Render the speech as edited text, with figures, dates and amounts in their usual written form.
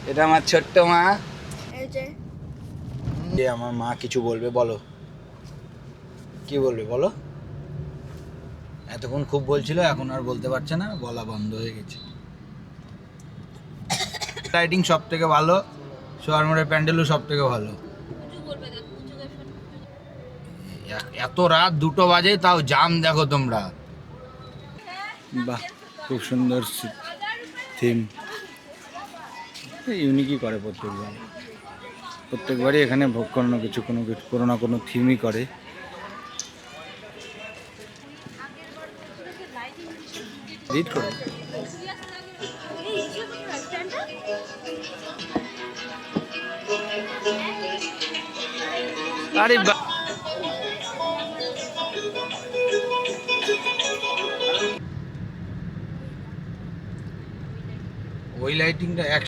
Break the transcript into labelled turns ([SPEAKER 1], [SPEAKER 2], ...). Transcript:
[SPEAKER 1] এটা আমার ছোট্ট মা।
[SPEAKER 2] এই যে
[SPEAKER 1] আমার মা কিছু বলবে, বলো কি বলবে বলো। এতক্ষণ খুব বলছিল, এখন আর বলতে পারছে না, বলা বন্ধ হয়ে গেছে। লাইটিং সব থেকে ভালো, সোয়ারমোড়ের প্যান্ডেলও সব থেকে ভালো। এত রাত 2টো বাজে তাও জাম দেখো তোমরা। বাহ, খুব সুন্দর থিম। ইউনিকই করে প্রত্যেকবারই এখানে ভোগ কোনো না কোনো থিমই করে। রিড করো। আরে ওই লাইটিংটা